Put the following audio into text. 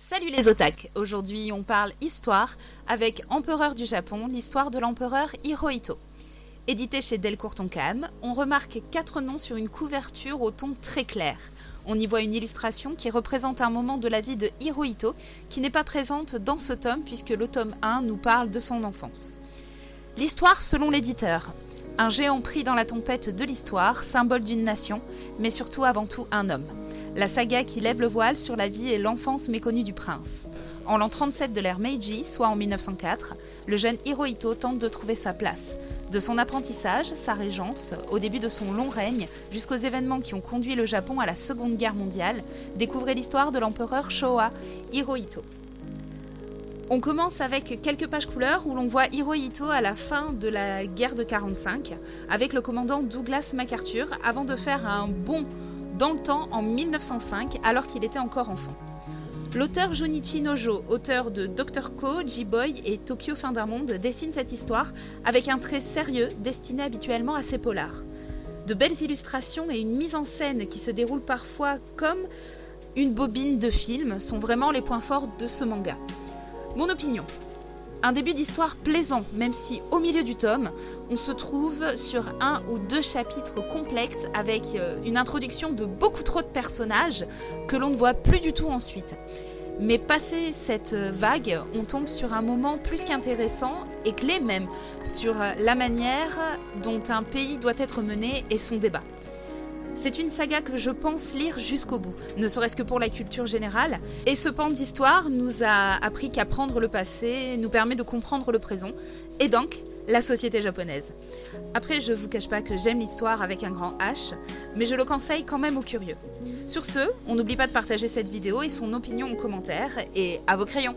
Salut les otaku. Aujourd'hui on parle histoire avec Empereur du Japon, l'histoire de l'empereur Hirohito. Édité chez Delcourt Tonkam, on remarque 4 noms sur une couverture au ton très clair. On y voit une illustration qui représente un moment de la vie de Hirohito qui n'est pas présente dans ce tome puisque le tome 1 nous parle de son enfance. L'histoire selon l'éditeur. Un géant pris dans la tempête de l'histoire, symbole d'une nation, mais surtout avant tout un homme. La saga qui lève le voile sur la vie et l'enfance méconnue du prince. En l'an 37 de l'ère Meiji, soit en 1904, le jeune Hirohito tente de trouver sa place. De son apprentissage, sa régence, au début de son long règne, jusqu'aux événements qui ont conduit le Japon à la Seconde Guerre mondiale, découvrez l'histoire de l'empereur Showa Hirohito. On commence avec quelques pages couleurs où l'on voit Hirohito à la fin de la guerre de 45, avec le commandant Douglas MacArthur, avant de faire un bond dans le temps en 1905 alors qu'il était encore enfant. L'auteur Junichi Nojo, auteur de Dr. Ko, J-Boy et Tokyo Fin d'un Monde, dessine cette histoire avec un trait sérieux destiné habituellement à ses polars. De belles illustrations et une mise en scène qui se déroule parfois comme une bobine de film sont vraiment les points forts de ce manga. Mon opinion. Un début d'histoire plaisant, même si au milieu du tome, on se trouve sur 1 ou 2 chapitres complexes avec une introduction de beaucoup trop de personnages que l'on ne voit plus du tout ensuite. Mais passé cette vague, on tombe sur un moment plus qu'intéressant et clé même sur la manière dont un pays doit être mené et son débat. C'est une saga que je pense lire jusqu'au bout, ne serait-ce que pour la culture générale. Et ce pan d'histoire nous a appris qu'apprendre le passé nous permet de comprendre le présent, et donc la société japonaise. Après, je vous cache pas que j'aime l'histoire avec un grand H, mais je le conseille quand même aux curieux. Sur ce, on n'oublie pas de partager cette vidéo et son opinion en commentaire, et à vos crayons!